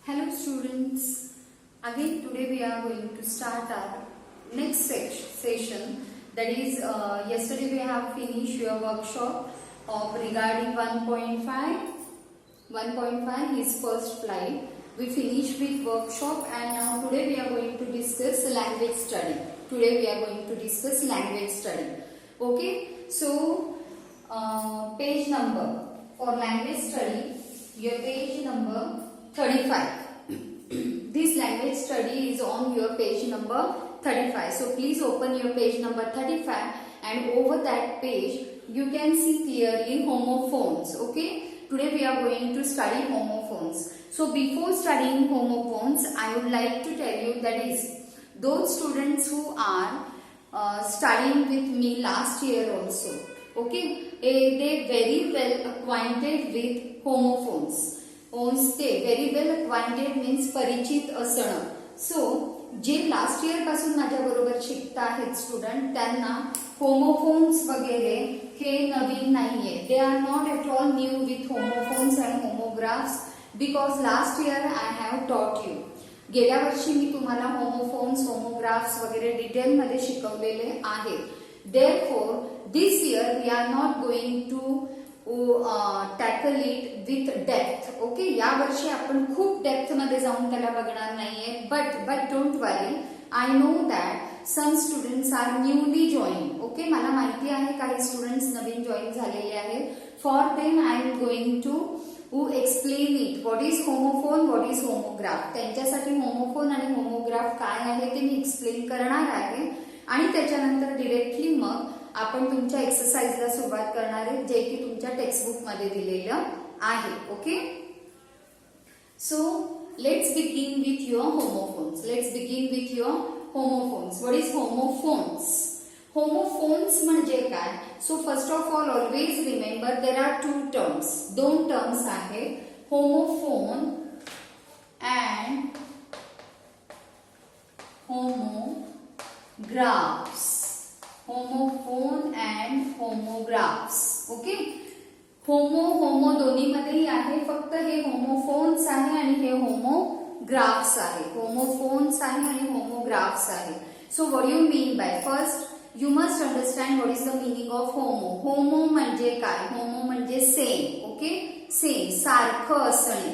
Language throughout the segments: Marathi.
Hello students, again today we are going to start our next session, that is yesterday we have finished your workshop of regarding 1.5 his first flight. We finished with workshop and now today we are going to discuss language study. Okay, so page number for language study, your page number 35. This language study is on your page number 35. So please open your page number 35 and over that page you can see clearly homophones. Okay, today we are going to study homophones. So before studying homophones, I would like to tell you, that is those students who are studying with me last year also, okay, they very well acquainted with homophones. ते very well acquainted means परिचित असणं. So जे लास्ट इयर पासून माझ्या बरोबर शिकता आहेत स्टुडंट, त्यांना होमोफोन्स वगैरे हे नवीन नाहीये. They are not at all new with homophones and homographs because last year I have टॉट यू. गेल्या वर्षी मी तुम्हाला होमोफोन्स होमोग्राफ्स वगैरे डिटेलमध्ये शिकवलेले आहेत. Therefore this year we are not going to tackle it with depth. Okay, या वर्षी आपण खूप डेप्थ मध्ये जाऊन त्याला बघणार नाहीये. but don't worry, I know that some students are newly joined. Okay, मला माहिती आहे काही स्टुडंट्स नवीन जॉईन झालेले आहेत. For them I am going to explain it. What is homophone, what is homograph. त्यांच्यासाठी होमोफोन आणि होमोग्राफ काय आहे ते मी एक्सप्लेन करणार आहे आणि त्याच्यानंतर डिरेक्टली मग आपण तुमच्या एक्सरसाइजला सुरुवात करणार आहे, जे की तुमच्या टेक्स्टबुक मध्ये दिलेलं आहे. Okay, so let's begin with your homophones. What is homophones? Homophones म्हणजे काय? So first of all always remember there are दोन टर्म्स आहेत, homophone and homographs. Homophone and homographs. Okay, homo दोन्ही मध्येही आहे, फक्त हे होमोफोन्स आहे आणि हे होमोग्राफ्स आहे. होमोफोन्स आहे आणि होमोग्राफ्स आहे. So what you mean by? First you must understand what is the meaning of homo. Homo म्हणजे काय? होमो म्हणजे सेम. ओके, सेम, सारखं असणे.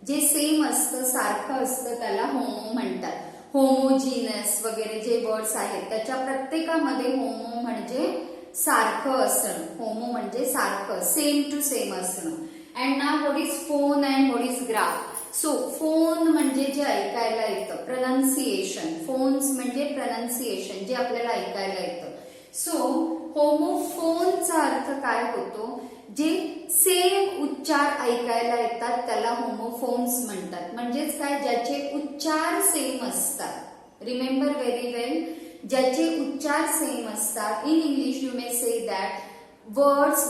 जे सेम असतं, सारखं असतं, त्याला होमो म्हणतात. होमोजिनस वगैरे जे वर्ड्स आहेत त्याच्या प्रत्येकामध्ये होमो म्हणजे सारखं असणं. होमो म्हणजे सारखं, सेम टू सेम असणं. And now what is phone and what is graph? So phone म्हणजे जे ऐकायला येतं, प्रनन्सिएशन. फोन्स म्हणजे प्रनन्सिएशन, जे आपल्याला ऐकायला येतं. सो होमोफोनचा अर्थ काय होतो? जे सेम उच्चार ऐकायला येतात त्याला होमोफोन्स म्हणतात. म्हणजेच काय? ज्याचे उच्चार सेम असतात. रिमेंबर व्हेरी वेल, ज्याचे उच्चार सेम असतात. In English you may say that words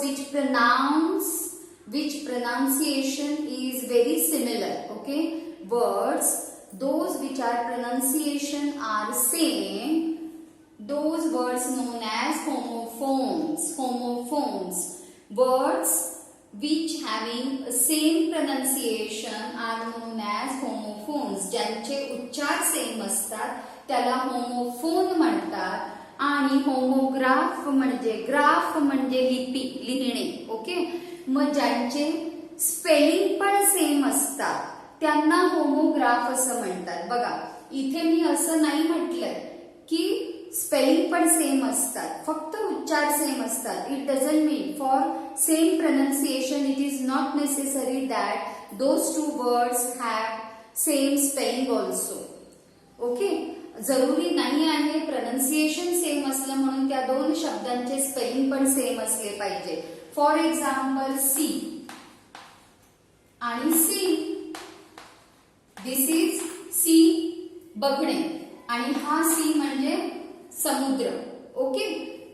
which pronunciation is very similar. Okay, words those which are pronunciation are same, those words known as homophones. Words which having same pronunciation are known as homophones. ज्यांचे उच्चार सेम असतात त्याला होमोफोन म्हणतात. आणि होमोग्राफ म्हणजे लिपी, लिहिणे. ओके, मग ज्यांचे स्पेलिंग पण सेम असतात त्यांना होमोग्राफ असं म्हणतात. बघा, इथे मी असं नाही म्हटलंय की स्पेलिंग पण सेम असतात, फक्त उच्चार सेम असतात. It doesn't mean for same pronunciation it is not necessary that those two words have same spelling also. Okay, जरुरी नाही आहे प्रनन्सिएशन सेम असलं म्हणून त्या दोन शब्दांचे स्पेलिंग पण सेम असले पाहिजे. फॉर एक्झाम्पल सी आणि सी, दिस इज सी बघणे आणि हा सी म्हणजे समुद्र. ओके,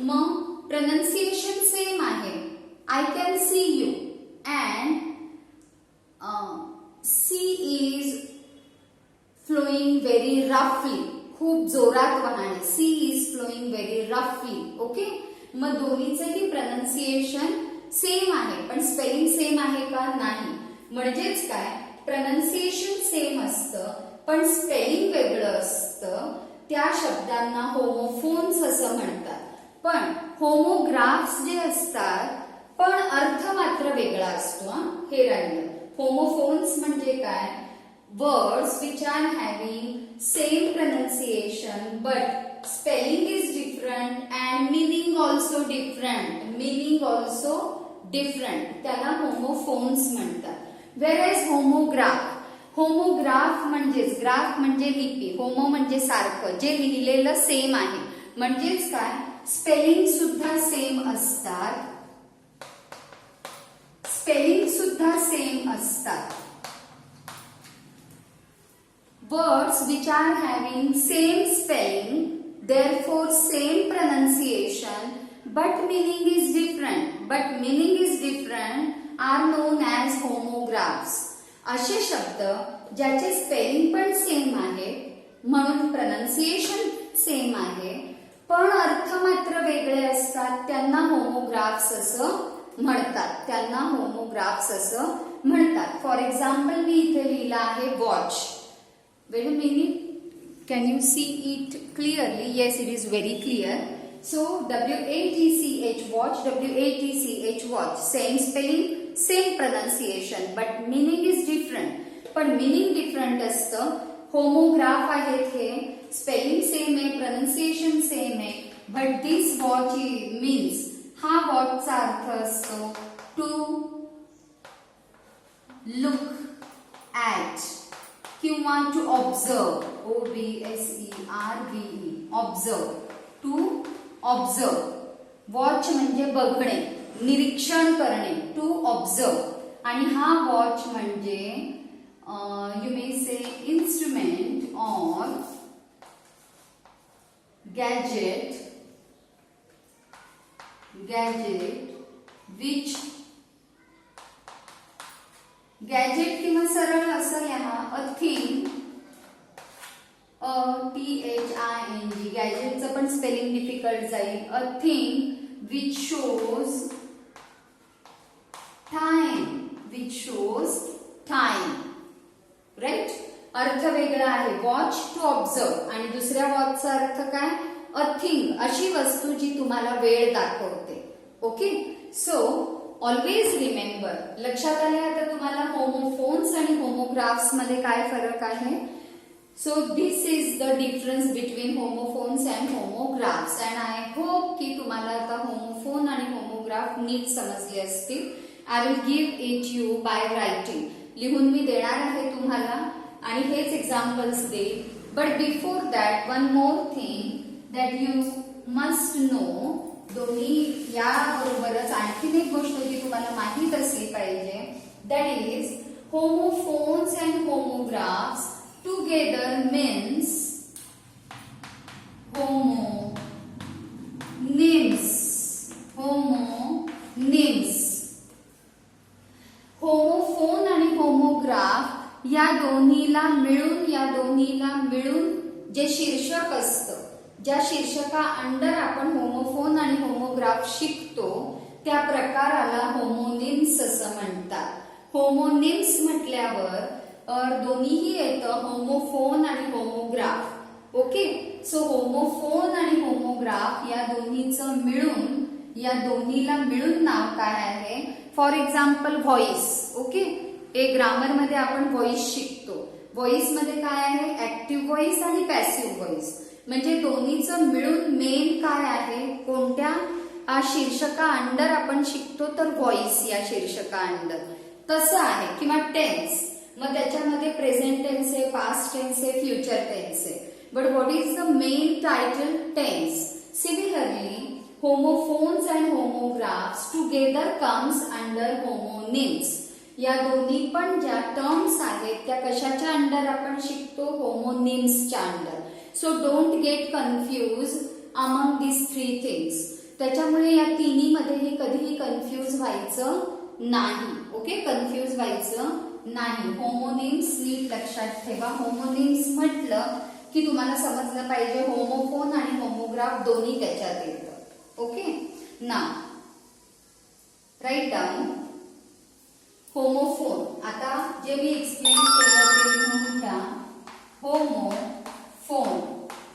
मग प्रनन्सिएशन सेम आहे. I can see you and sea is flowing very रफली. खूप जोरात वाहणे. सी इज फ्लोईंग व्हेरी रफली. ओके, मग दोन्हीचंही प्रनन्सिएशन सेम आहे, पण स्पेलिंग सेम आहे का? नाही. म्हणजेच काय? प्रनन्सिएशन सेम असतं पण स्पेलिंग वेगळं असतं, त्या शब्दांना होमोफोन्स असं म्हणतात. पण होमोग्राफ्स जे असतात पण अर्थ मात्र वेगळा असतो. हे राहिलं. होमोफोन्स म्हणजे काय? Words which are having same pronunciation but spelling is different and meaning also different. त्याला होमोफोन्स म्हणतात. व्हेअरएज होमोग्राफ म्हणजेच, ग्राफ म्हणजे लिपी, होमो म्हणजे सारखं, जे लिहिलेलं सेम आहे. म्हणजेच काय? स्पेलिंग सुद्धा सेम असतात. Words which are having same spelling, therefore same pronunciation, but meaning is different, are known as homographs. असे शब्द ज्याचे स्पेलिंग पण सेम आहे, म्हणून प्रनन्सिएशन सेम आहे, पण अर्थ मात्र वेगळे असतात, त्यांना होमोग्राफ्स असं म्हणतात. फॉर एक्झाम्पल मी इथे लिहिलं आहे watch. Wait a minute, can you see it clearly? Yes, it is very clear. So WATCH watch, WATCH watch, same spelling, same pronunciation, but meaning is different. पण मीनिंग डिफरंट असतं. होमोग्राफ आहेत हे, स्पेलिंग सेम आहे, प्रनन्सिएशन सेम आहे, बट दिस वॉच मीन्स, हा वॉचचा अर्थ असतो टू लुक ॲट किंवा to observe, OBSERVE, observe, to observe. Watch म्हणजे बघणे, निरीक्षण करणे, टू ऑब्झर्व. आणि हा वॉच म्हणजे यू मे से इंस्ट्रुमेंट और गॅजेट विच, गॅजेट किंवा सरळ असं लिहा, अ थिंग, THING. गॅजेटचं पण स्पेलिंग डिफिकल्ट जाईल. A thing which shows time, right? अर्थ वेगळा आहे. वॉच टू ऑब्झर्व आणि दुसऱ्या वॉचचा अर्थ काय? अ थिंग, अशी वस्तू जी तुम्हाला वेळ दाखवते. Okay, so always remember. लक्षात आले आता तुम्हाला होमोफोन्स आणि होमोग्राफ्स मध्ये काय फरक आहे? So this is the difference between homophones and homographs. And I hope की तुम्हाला आता होमोफोन आणि होमोग्राफ नीट समजले असतील. I will give it you by writing. लिहून मी देणार आहे तुम्हाला आणि हेच एक्झाम्पल्स देईल. But before that one more thing that you must know. दोन्ही याबरोबरच आणखीन एक गोष्ट जी तुम्हाला माहीत असली पाहिजे, that is homophones and homographs together means homonyms. Homophone आणि होमोग्राफ या दोन्हीला मिळून जे शीर्षक असतं, ज्या शीर्षका अंडर आपण होमोफोन आणि होमोग्राफ शिकतो, त्या प्रकाराला होमोनिम्स असं म्हणतात. होमोनिम्स म्हटल्यावर दोन्हीही येतं, होमोफोन आणि होमोग्राफ. ओके, सो होमोफोन आणि होमोग्राफ या दोन्हीला मिळून नाव काय आहे? For example voice. Okay, grammar मध्ये आपण व्हॉइस शिकतो. व्हॉइस मध्ये काय आहे? ऍक्टिव्ह व्हॉइस आणि पॅसिव्ह व्हॉइस. म्हणजे दोन्हीचं मिळून मेन काय आहे? कोणत्या शीर्षका अंडर आपण शिकतो? तर व्हॉइस या शीर्षका अंडर. तसं आहे. किंवा टेन्स, मग त्याच्यामध्ये प्रेझेंट टेन्स आहे, पास्ट टेन्स आहे, फ्युचर टेन्स आहे. But what is the main title? Tense. Similarly homophones and homographs together comes under homonyms. या दोन्ही पण ज्या टर्म्स आहेत त्या कशाच्या अंडर आपण शिकतो? होमोनिम्सच्या under. So don't get confuse among this three things. त्याच्यामुळे या तिन्हीमध्येही कधीही कन्फ्यूज व्हायचं नाही. ओके, कन्फ्यूज व्हायचं नाही. होमोनिम्स नीट लक्षात ठेवा. होमोनिम्स म्हटलं की तुम्हाला समजलं पाहिजे होमोफोन आणि होमोग्राफ दोन्ही त्याच्यात येतं. Okay, now write down homophone. आता जे मी एक्सप्लेन केलं ते लिहून घ्या.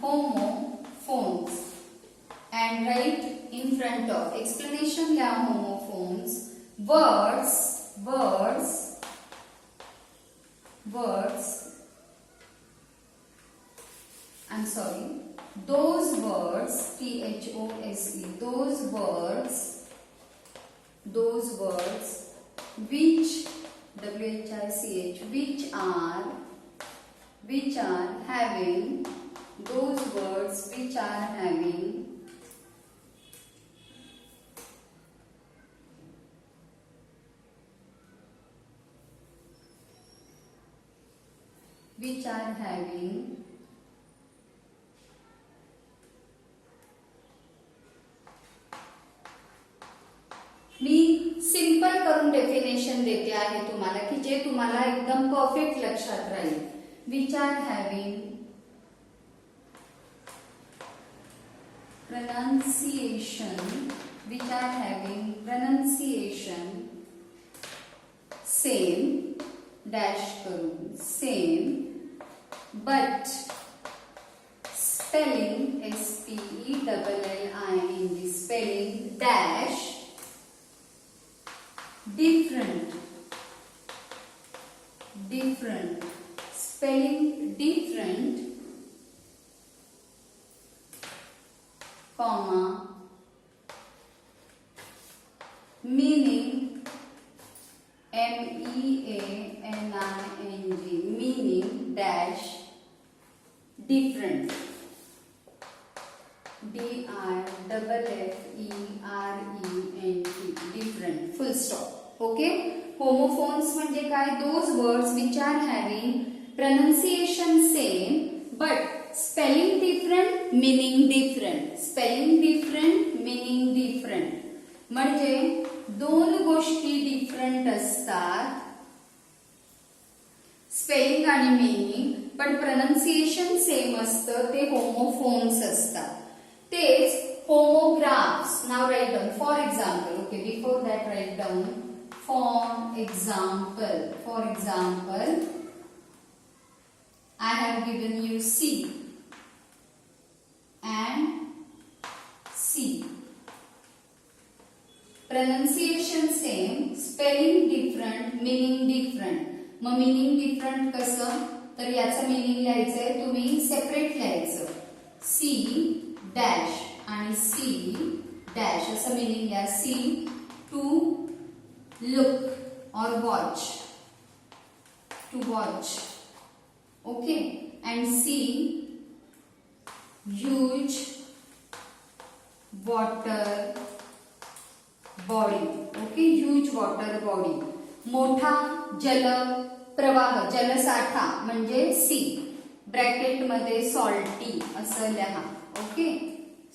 homophones and write in front of explanation लिहा homophones. words I'm sorry, those words, those, those words which, which are having, those words which are having me simple करून डेफिनेशन देते आहे तुम्हाला की जे तुम्हाला एकदम परफेक्ट लक्षात राहील. Which are having pronunciation same dash करून same but spelling spelling spelling dash different spelling different comma meaning meaning dash different different full stop. Okay. homophones म्हणजे काय? those words which are having pronunciation same but spelling different meaning different. म्हणजे दोन गोष्टी डिफरंट असतात, स्पेलिंग आणि मीनिंग, पण प्रोनाउन्सिएशन सेम असतं, ते होमोफोन्स असतात. तेच homographs. Now write down for example. Okay, before that write down for example I have given you C and C. Pronunciation same, spelling different, meaning different. मग meaning different कसं? तर याचं meaning लिहायचंय, तुम्ही सेपरेट लिहायचं. C dash आणि C dash असं meaning लिहा. C to look or watch, okay, and see huge water body, okay, huge water body, मोठा जल प्रवाह, जलसाठा म्हणजे सी, ब्रॅकेट मध्ये सॉल्टी असं लिहा. Okay,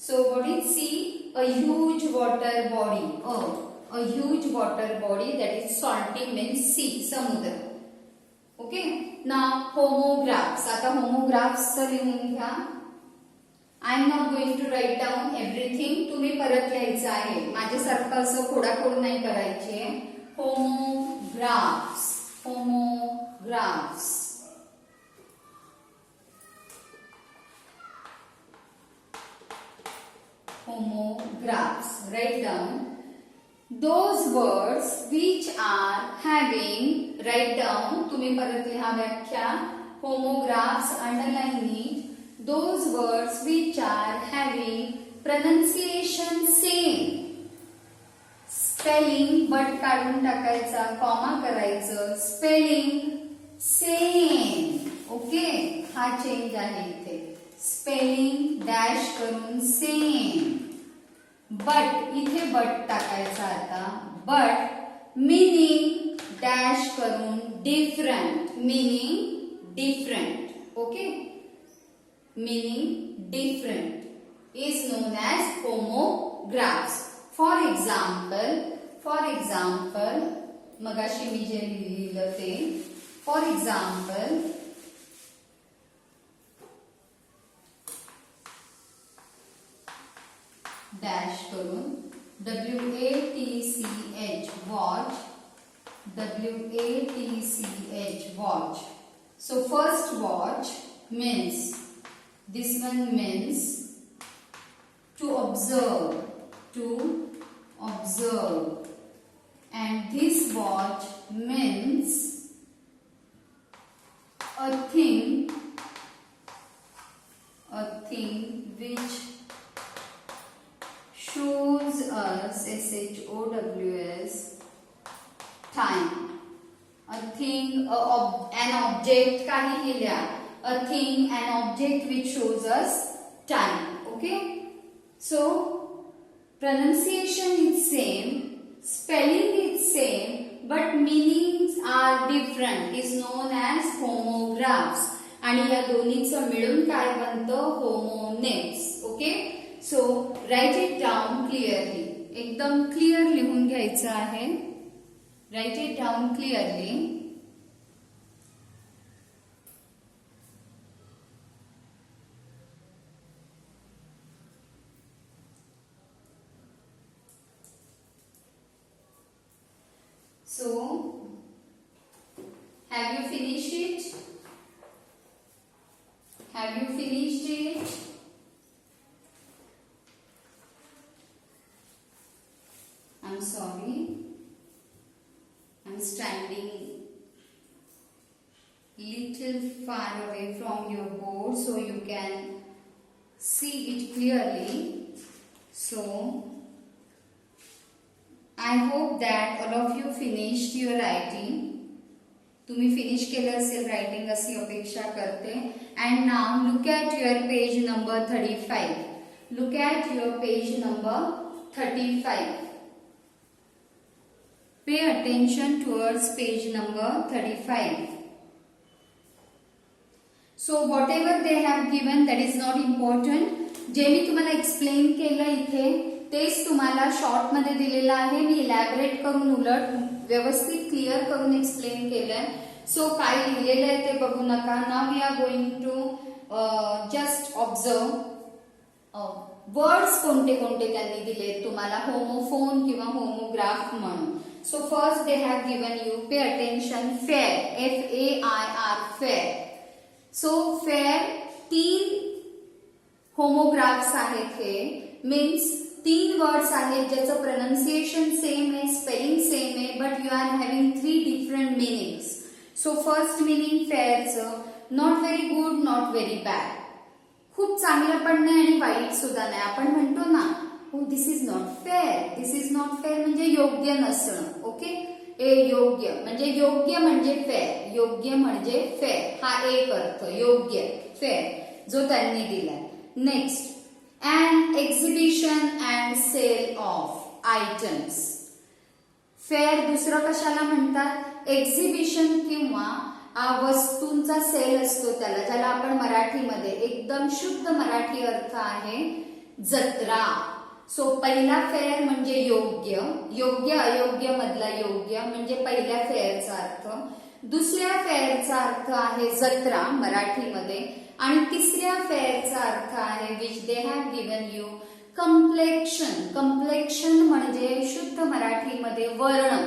so what is sea? A huge water body. A huge water body that is salty means sea, समुद्र. Okay. Now homographs. आता homographs लिहून घ्या. I am not going to write down everything. तुम्ही परत लिहायचं आहे. माझ्यासारखं असं खोडाखोड नाही करायचे. homographs. Write down those words which are having, write down, तुम्ही परत लिहा व्याख्या. homographs, underline it. those words which are having pronunciation same, spelling but काढून टाकायचा, कॉमा करायचं, spelling same. ओके, हा चेंज आहे इथे. spelling dash करून same. बट इथे बट टाकायचा आता. बट मीनिंग डॅश करून different. Okay, meaning different is non as homographs. For example मगाशी मी जे लिहिलं ते. फॉर एक्झाम्पल डॅश करून WATCH watch, WATCH, watch. So first watch means, this one means to observe, and this watch means a thing which shows us, SHOWS, time. A thing, an object, काहीही लिहा. A thing, an object which shows us time. Okay? So pronunciation is same, spelling is same, but meanings are different. Is known as homographs. आणि या दोन्हीचं मिळून काय बनतं? Homonyms. Okay? So write it down clearly. एकदम क्लिअर लिहून घ्यायचं आहे. Write it down clearly. So, have you finished it? Have you finished it? I'm sorry. I'm standing little far away from your board so you can see it clearly. So, I hope that all of you finished your writing. तुम्ही फिनिश केलं असेल रायटिंग अशी अपेक्षा करते. And now look at your page number 35. Look at your page number 35. Pay attention towards page number 35. So what ever they have given that is not important. जे मी तुम्हाला एक्सप्लेन केलं इथे तेच तुम्हाला शॉर्ट मध्ये दिलेलं आहे. मी इलॅबरेट करून उलट व्यवस्थित क्लिअर करून एक्सप्लेन केलंय. सो काय लिहिलेलं आहे ते बघू नका. Now we are going to just observe words कोणते कोणते त्यांनी दिले तुम्हाला होमोफोन किंवा होमोग्राफ म्हणून. So first they have given you pay attention fair, FAIR, fair. So fair 3 homographs आहेत. हे मीन्स 3 वर्ड्स आहेत ज्याचं प्रोनाउन्सिएशन सेम आहे, स्पेलिंग सेम आहे, but you are having 3 different meanings. So first meaning फेअरचं not very good, not very bad. खूप चांगलं पण नाही आणि वाईट सुद्धा नाही. आपण म्हणतो ना, हो this is not fair. This is not fair म्हणजे योग्य नसणं. ओके? योग्य म्हणजे फेअर. योग्य म्हणजे फेअर हा एक अर्थ. योग्य, फेअर जो त्यांनी दिलाय. Next, an exhibition and sale of items. Fair दुसरं कशाला म्हणतात? एक्झिबिशन किंवा वस्तूंचा सेल असतो त्याला, ज्याला आपण मराठीमध्ये एकदम शुद्ध मराठी अर्थ आहे जत्रा. सो पहिला फेअर म्हणजे योग्य, अयोग्य मधला योग्य म्हणजे पहिल्या फेअरचा अर्थ. दुसऱ्या फेअरचा अर्थ आहे जत्रा मराठीमध्ये. आणि तिसऱ्या फेअरचा अर्थ आहे which they have given you complexion. Complexion म्हणजे शुद्ध मराठीमध्ये वर्ण,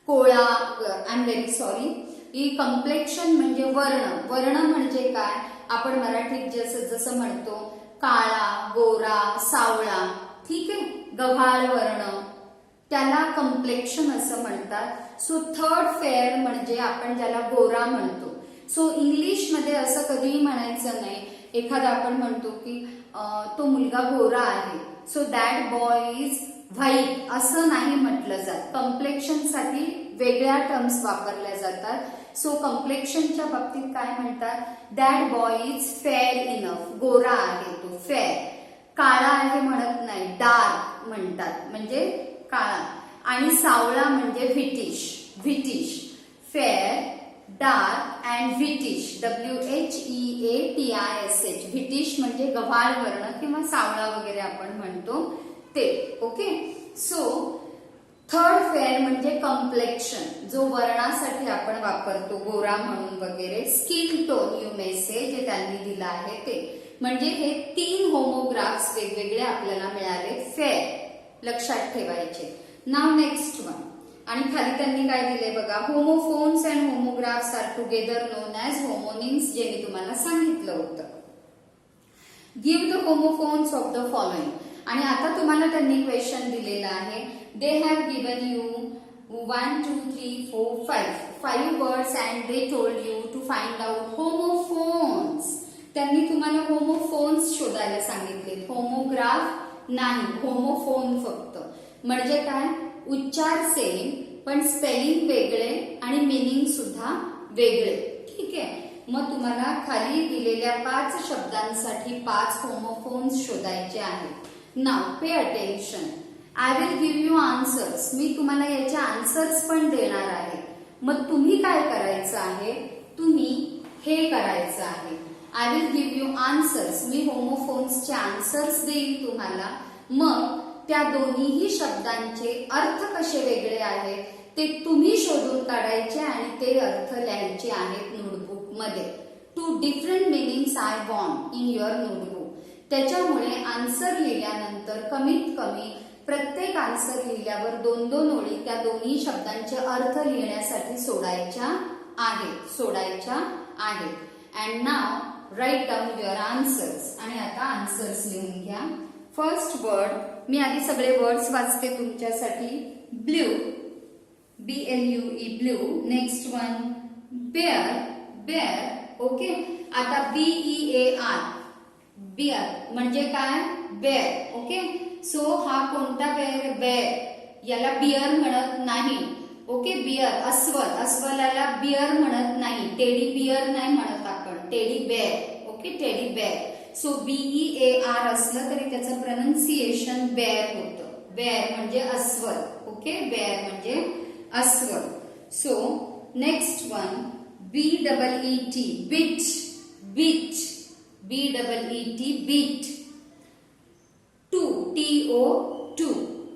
कोळा. I am very sorry. ही कम्प्लेक्शन म्हणजे वर्ण म्हणजे काय? आपण मराठीत जसं म्हणतो काळा, गोरा, सावळा. ठीक आहे? गव्हाळ वर्ण, त्याला कम्प्लेक्शन असं म्हणतात. सो थर्ड फेअर म्हणजे आपण ज्याला गोरा म्हणतो. सो इंग्लिश मध्ये असं कधीही म्हणायचं नाही. एखादा आपण म्हणतो की तो मुलगा गोरा आहे, so that boy is white असं नाही म्हटलं जात. कम्प्लेक्शन साठी वेगळ्या टर्म्स वापरल्या जातात. सो कम्प्लेक्शनच्या बाबतीत काय म्हणतात? That boy is fair enough. गोरा आहे तो, फेअर. काळा आहे म्हणत नाही, डार्क म्हणतात म्हणजे काळा. आणि सावळा म्हणजे wheatish. Fair, dark and wheatish, WHEATISH. Wheatish म्हणजे गव्हाळ वर्ण किंवा सावळा वगैरे आपण म्हणतो ते. ओके? सो थर्ड फेअर म्हणजे कम्प्लेक्शन, जो वर्णासाठी आपण वापरतो गोरा म्हणून वगैरे. Skin tone you may say, जे त्यांनी दिलं आहे ते. म्हणजे हे 3 होमोग्राफ्स वेगवेगळे आपल्याला मिळाले फेअर. लक्षात ठेवायचे. Now next one. आणि खाली त्यांनी काय दिलंय बघा, homophones and homographs are together known as homonyms, जे मी तुम्हाला सांगितलं होतं. Give the homophones of the following. आणि आता तुम्हाला त्यांनी क्वेश्चन दिलेला आहे. They have given you 1 2 3 4 5 words and they told you to find out homophones. त्यांनी तुम्हाला होमोफोन्स शोधायला सांगितले, होमोग्राफ नाही, होमोफोन फक्त. म्हणजे काय, उच्चार सेम पण स्पेलिंग वेगळे आणि मीनिंग सुद्धा वेगळे. ठीक आहे. मग तुम्हाला खाली दिलेल्या 5 शब्दांसाठी 5 होमोफोन्स शोधायचे आहेत. Now pay attention. I will give you answers. मी तुम्हाला याचे आन्सर्स पण देणार आहे. मग तुम्ही काय करायचं आहे, तुम्ही हे करायचं आहे. I will give you answers. मी होमोफोन्सचे आन्सर्स देईन तुम्हाला. मग त्या दोन्हीही शब्दांचे अर्थ कसे वेगळे आहेत ते तुम्ही शोधून काढायचे आणि ते अर्थ लिहायचे आहेत नोटबुक मध्ये. 2 different meanings I want in your notebook. त्याच्यामुळे आन्सर लिहिल्यानंतर कमीत कमी प्रत्येक आन्सर लिहिल्यावर 2-2 ओळी त्या दोन्ही शब्दांचे अर्थ लिहिण्यासाठी सोडायच्या आहेत. And now write down your answers. आणि आता आन्सर्स लिहून घ्या. फर्स्ट वर्ड, मी आधी सगळे वर्ड्स वाचते तुमच्यासाठी. Blue, BLUE blue. Next one bear. Okay. आता BEAR, बिअर म्हणजे काय, बेअर. ओके. सो हा कोणता बेअर, याला बिअर म्हणत नाही. ओके. बिअर अस्वलाला बिअर म्हणत नाही. टेडी बिअर नाही म्हणत आपण, teddy bear. Okay. Teddy bear. So BEAR असलं तरी त्याचं प्रोनाउन्सिएशन बेअर होतं. बेअर म्हणजे अस्वल. ओके. बेअर म्हणजे अस्वल. So next one BEET beet. BEET beet. TO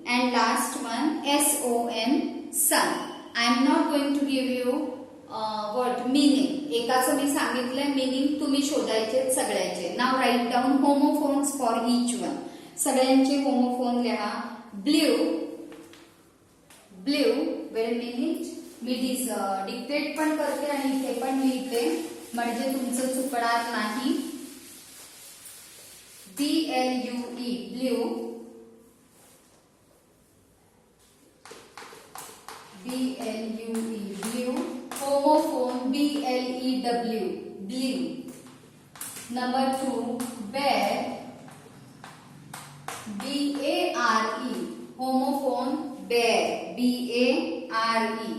and last one SON sun. I am not going to give you what meaning. एकाचं मी सांगितलंय मीनिंग, तुम्ही शोधायचे सगळ्याचे. Now write down homophones for each one. सगळ्यांचे होमोफोन लिहा. ब्ल्यू. वेल मिनिट, मी डिक्टेट पण करते आणि इथे पण लिहिते म्हणजे तुमचं चुकणार नाही. BLUE blue. BLUE blue. Homophone BLEW blew. Number 2 bear. BARE homophone bare. BARE.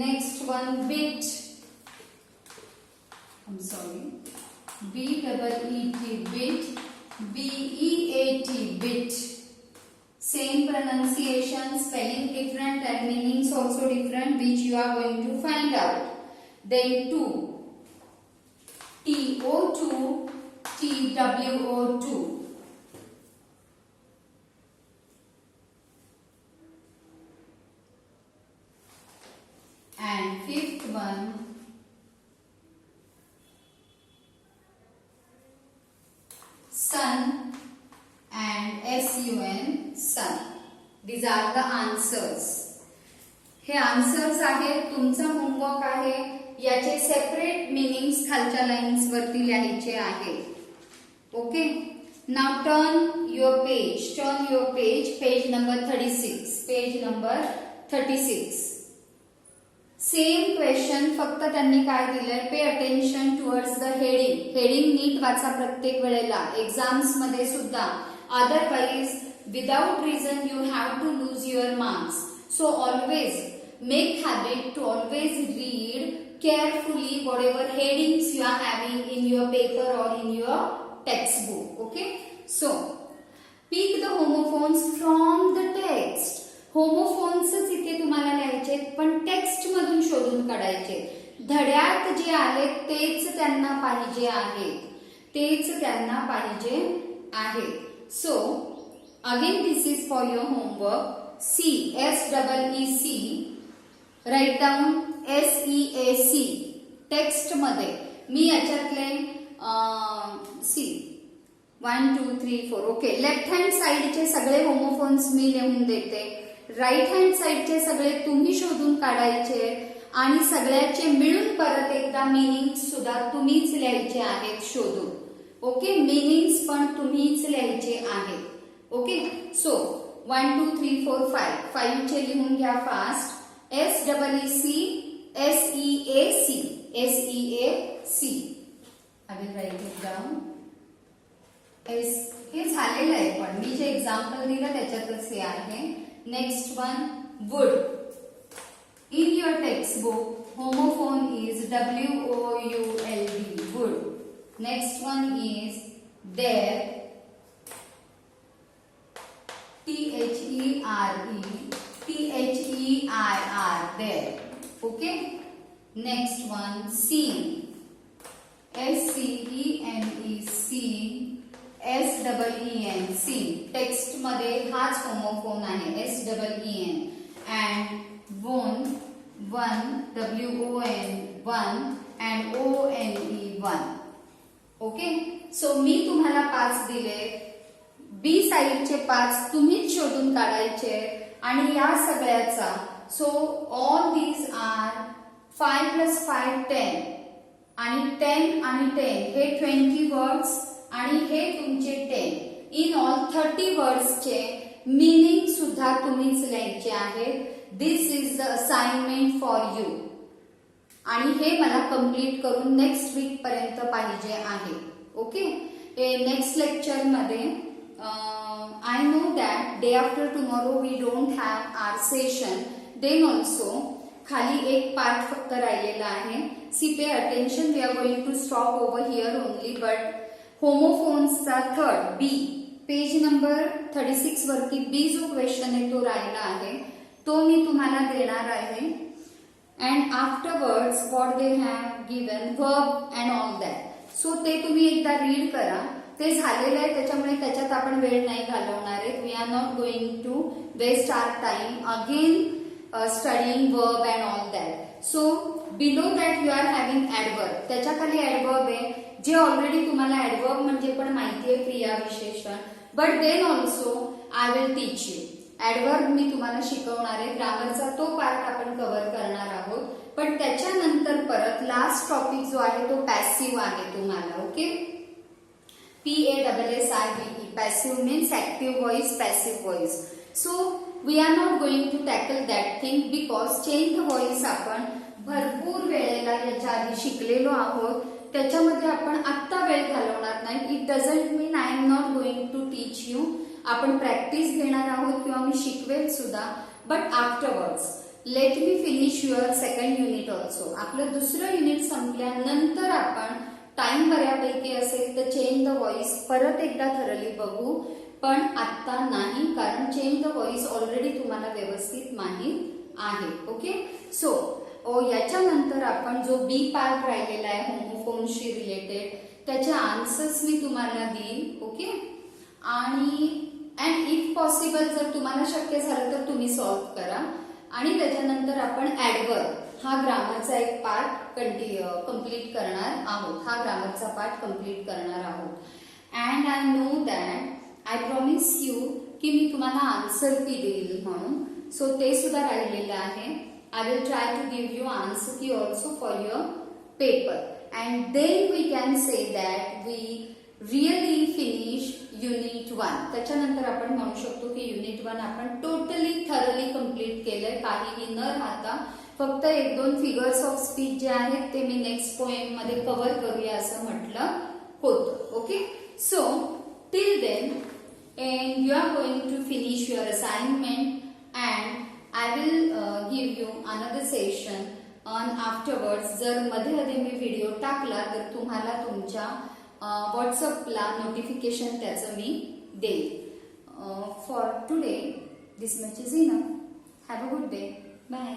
Next one beet. BEET beet. BEAT beat. Same pronunciation, spelling different and meanings also different, which you are going to find out. Then 2. TO2 TWO2. And fifth one sun and SUN sun. These are the answers. हे आन्सर्स आहेत. तुमचा होमवर्क आहे याचे सेपरेट मीनिंग्स खालच्या लाईन्स वरती लिहायचे आहेत. Okay. Now turn your page. Page number 36. Same question, फक्त त्यांनी काय दिलंय, pay attention towards the heading नीट वाचा प्रत्येक वेळेला, एक्झाम्स मध्ये सुद्धा. Otherwise without reason you have to lose your marks. So always make habit to always read carefully whatever headings you are having in your paper or in your textbook. Okay. So pick the homophones from the text. homophones इथे तुम्हाला लिहायचे पण टेक्स्ट मधून शोधून काढायचे. धड्यात जे आहेत तेच त्यांना पाहिजे. So again this is for your homework. SEEC. Write down SEAC. Text मध्ये मी याच्यातले 1 2 3 4. ओके. लेफ्ट हँड साइडचे सगळे होमोफोन्स मी लिहून देते. राईट हँड साइडचे सगळे तुम्ही शोधून काढायचे आणि सगळ्याचे मिळून परत एकदा मिनिंग सुद्धा तुम्हीच लिहायचे आहेत शोधून. ओके, मिनिंग्स पण तुम्हीच लिहायचे आहेत. ओके, सो 1 2 3 4 5 5 चे लिहून घ्या fast. SEECSEAC. I will write it down. हे झालेलं आहे पण मी जे एक्झाम्पल दिलं त्याच्यातच हे आहे. Next one would. In your text book homophone is WOULD would. Next one is there. THERE there. Okay. Next one scene. SCENE scene. Text मध्ये हाच होमोफोन आहे SEEN. and one WON one and ONE one. Okay, so मी तुम्हाला 5 दिले. बी साइडचे 5 तुम्हीच शोधून काढायचे आणि या सगळ्याचा सो ऑल दीज आर 5 + 5 10 आणि 10 आणि 10 हे 20 वर्ड्स आणि हे तुमचे 10. इन ऑल 30 वर्ड्सचे मीनिंग सुद्धा तुम्हीच लिहायचे आहेत. This is the assignment for you आणि हे मला कंप्लीट करून नेक्स्ट वीक पर्यंत पाहिजे आहे. ओके, नेक्स्ट लेक्चर मध्ये I know that day after tomorrow we don't have our session. Then also खाली एक पार्ट फक्त राहिलेला आहे. See, pay attention. We are going to stop over here only. But homophones चा थर्ड B पेज नंबर 36 वरती B जो क्वेश्चन आहे तो राहिला आहे तो मी तुम्हाला देणार आहे. And afterwards what they have given verb and all that. So ते तुम्ही एकदा रीड करा. ते झालेलं आहे त्याच्यामुळे त्याच्यात आपण वेळ नाही घालवणार आहे. We are not going to waste our time again studying verb and all that. So below that you are having adverb. त्याच्या खाली ऍडवर्ब आहे जे ऑलरेडी तुम्हाला ऍडवर्ब म्हणजे पण माहिती आहे, क्रिया विशेषण. But then also I will teach you. Adverb मी तुम्हाला शिकवणार आहे. ग्रामरचा तो पार्ट आपण कव्हर करणार आहोत. पण त्याच्यानंतर परत लास्ट टॉपिक जो आहे तो पॅसिव्ह आहे तुम्हाला. Okay, PASSIVE. Passive means active voice, passive voice. So we are not going to tackle that thing because change the voice आपण भरपूर वेळेला याच्या आधी शिकलेलो आहोत. त्याच्यामध्ये आपण आत्ता वेळ घालवणार नाही. It doesn't mean I am not going to teach you. आपण प्रॅक्टिस घेणार आहोत किंवा मी शिकवेल सुद्धा. But afterwards let me finish your second unit also. आपलं दुसरं युनिट संपल्यानंतर आपण टाइम बऱ्यापैकी असेल तर चेंज द व्हॉइस परत एकदा थरली बघू. पण आत्ता नाही कारण चेंज द व्हॉइस ऑलरेडी तुम्हाला व्यवस्थित माहीत आहे. ओके, सो याच्यानंतर आपण जो बी पार्ट राहिलेला आहे होमोफोनशी रिलेटेड त्याचे आन्सर्स मी तुम्हाला देईन. ओके, आणि अँड इफ पॉसिबल जर तुम्हाला शक्य झालं तर तुम्ही सॉल्व्ह करा. आणि त्याच्यानंतर आपण ऍडवर्ब हा ग्रामरचा एक पार्ट कंप्लीट करणार आहोत. हा ग्रामरचा पार्ट कंप्लीट करणार आहोत. And I know that I promise you की मी तुम्हाला आन्सर की देईल म्हणून. सो ते सुद्धा राहिलेलं आहे. I will try to give you answer key also for your paper. And then we can say that we really finish unit 1. त्याच्यानंतर आपण म्हणू शकतो की युनिट 1 आपण टोटली थरली कंप्लीट केलंय काहीही न राहता. फक्त 1-2 फिगर्स ऑफ स्पीच जे आहेत ते मी नेक्स्ट पोएम मध्ये कव्हर करूया असं म्हटलं होतं. Okay, so till then you are going to finish your assignment and I will give you another session on afterwards. जर मध्ये मध्ये मी व्हिडिओ टाकला तर तुम्हाला तुमच्या व्हॉट्सअपला नोटिफिकेशन त्याचं मी देईल. For today this much is enough. Have a good day. Bye.